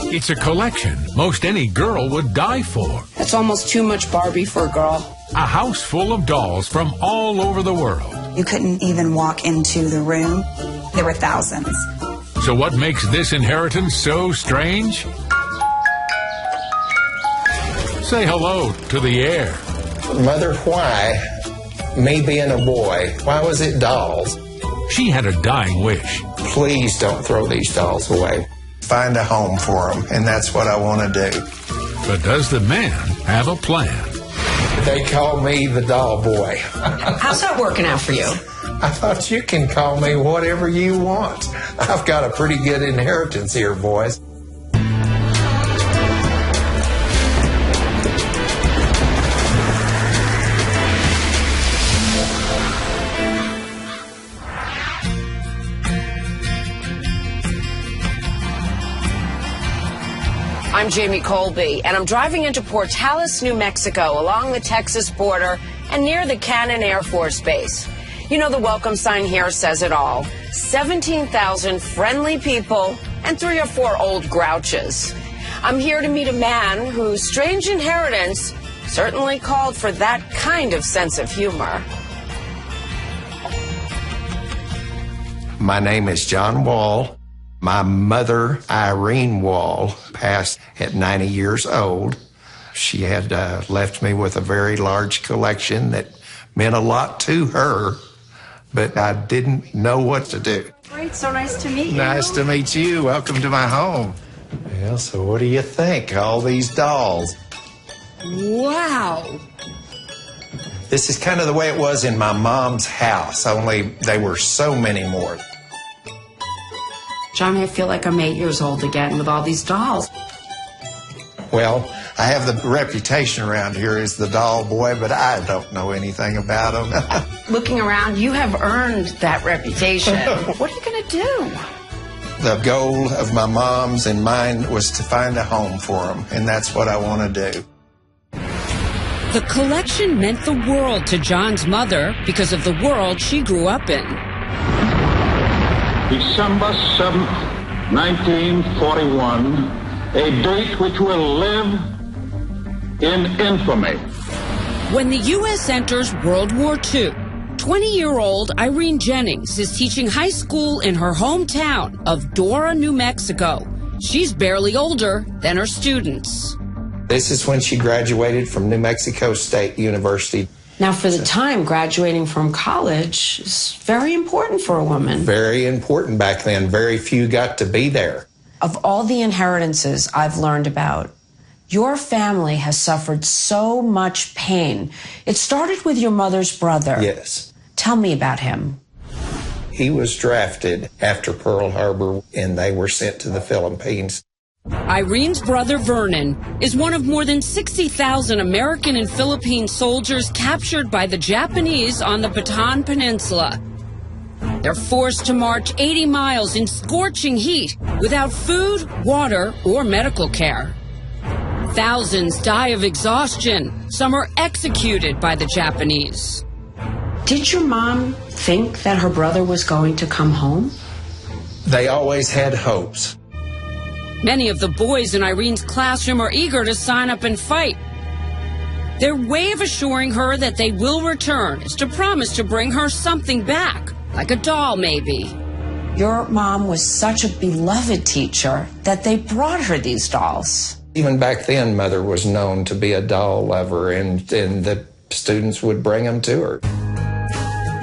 It's a collection most any girl would die for. That's almost too much Barbie for a girl. A house full of dolls from all over the world. You couldn't even walk into the room. There were thousands. So what makes this inheritance so strange? Say hello to the air. Mother, why? Me being a boy, why was it dolls? She had a dying wish. Please don't throw these dolls away. Find a home for them, and that's what I want to do. But does the man have a plan? They call me the doll boy. How's that working out for you? I thought you can call me whatever you want. I've got a pretty good inheritance here, boys. I'm Jamie Colby, and I'm driving into Portales, New Mexico, along the Texas border and near the Cannon Air Force Base. You know, the welcome sign here says it all. 17,000 friendly people and 3 or 4 old grouches. I'm here to meet a man whose strange inheritance certainly called for that kind of sense of humor. My name is John Wall. My mother, Irene Wall, passed at 90 years old. She had left me with a very large collection that meant a lot to her, but I didn't know what to do. Great, so nice to meet you. Nice to meet you. Welcome to my home. Well, so what do you think? All these dolls. Wow. This is kind of the way it was in my mom's house, only they were so many more. Johnny, I feel like I'm 8 years old again with all these dolls. Well, I have the reputation around here as the doll boy, but I don't know anything about them. Looking around, you have earned that reputation. What are you going to do? The goal of my mom's and mine was to find a home for them, and that's what I want to do. The collection meant the world to John's mother because of the world she grew up in. December 7th, 1941, a date which will live in infamy. When the U.S. enters World War II, 20-year-old Irene Jennings is teaching high school in her hometown of Dora, New Mexico. She's barely older than her students. This is when she graduated from New Mexico State University. Now, for the time, graduating from college is very important for a woman. Very important back then. Very few got to be there. Of all the inheritances I've learned about, your family has suffered so much pain. It started with your mother's brother. Yes. Tell me about him. He was drafted after Pearl Harbor, and they were sent to the Philippines. Irene's brother Vernon is one of more than 60,000 American and Philippine soldiers captured by the Japanese on the Bataan Peninsula. They're forced to march 80 miles in scorching heat without food, water, or medical care. Thousands die of exhaustion. Some are executed by the Japanese. Did your mom think that her brother was going to come home? They always had hopes. Many of the boys in Irene's classroom are eager to sign up and fight. Their way of assuring her that they will return is to promise to bring her something back, like a doll maybe. Your mom was such a beloved teacher that they brought her these dolls. Even back then, Mother was known to be a doll lover, and the students would bring them to her.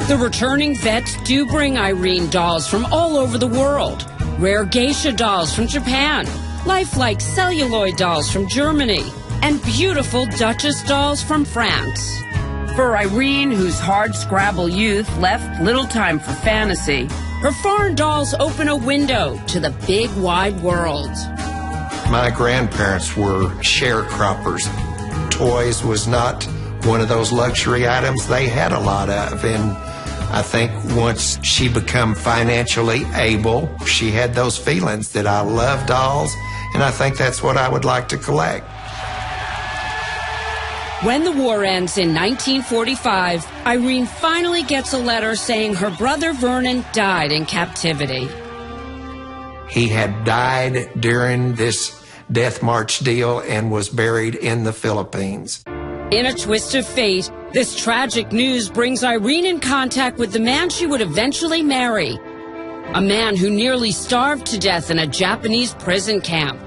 The returning vets do bring Irene dolls from all over the world. Rare geisha dolls from Japan, lifelike celluloid dolls from Germany, and beautiful Duchess dolls from France. For Irene, whose hard-scrabble youth left little time for fantasy, her foreign dolls open a window to the big wide world. My grandparents were sharecroppers. Toys was not one of those luxury items they had a lot of, and I think once she became financially able, she had those feelings that I love dolls, and I think that's what I would like to collect. When the war ends in 1945, Irene finally gets a letter saying her brother Vernon died in captivity. He had died during this death march deal and was buried in the Philippines. In a twist of fate, this tragic news brings Irene in contact with the man she would eventually marry. A man who nearly starved to death in a Japanese prison camp.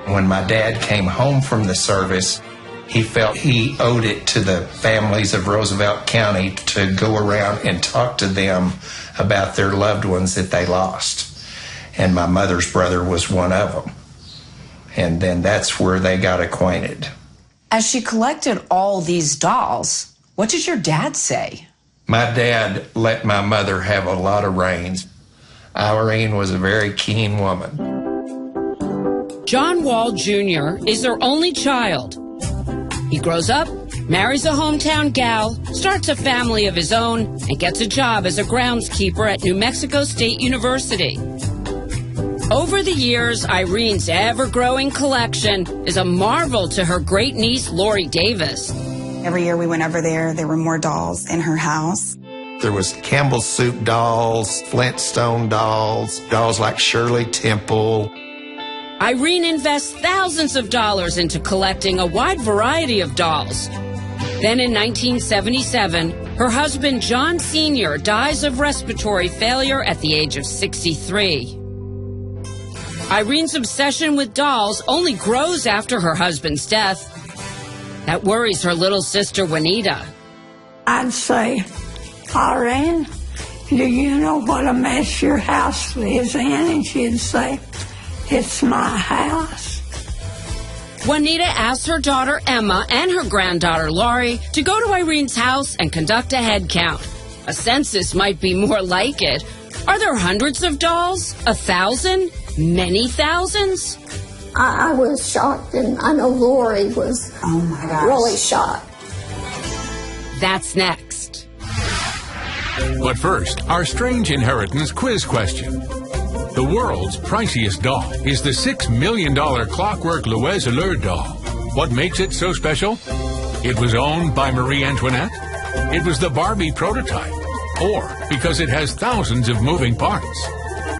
When my dad came home from the service, he felt he owed it to the families of Roosevelt County to go around and talk to them about their loved ones that they lost. And my mother's brother was one of them. And then that's where they got acquainted. As she collected all these dolls, what did your dad say? My dad let my mother have a lot of reins. Irene was a very keen woman. John Wall Jr. is their only child. He grows up, marries a hometown gal, starts a family of his own, and gets a job as a groundskeeper at New Mexico State University. Over the years, Irene's ever-growing collection is a marvel to her great-niece, Lori Davis. Every year we went over there were more dolls in her house. There was Campbell's Soup dolls, Flintstone dolls, dolls like Shirley Temple. Irene invests thousands of dollars into collecting a wide variety of dolls. Then in 1977, her husband, John Sr., dies of respiratory failure at the age of 63. Irene's obsession with dolls only grows after her husband's death. That worries her little sister, Juanita. I'd say, Irene, do you know what a mess your house is in? And she'd say, it's my house. Juanita asked her daughter Emma and her granddaughter Laurie to go to Irene's house and conduct a head count. A census might be more like it. Are there hundreds of dolls? 1,000? Many thousands? I was shocked, and I know Lori was really shocked. That's next. But first, our strange inheritance quiz question. The world's priciest doll is the $6 million Clockwork Louise Allure doll. What makes it so special? It was owned by Marie Antoinette? It was the Barbie prototype? Or because it has thousands of moving parts?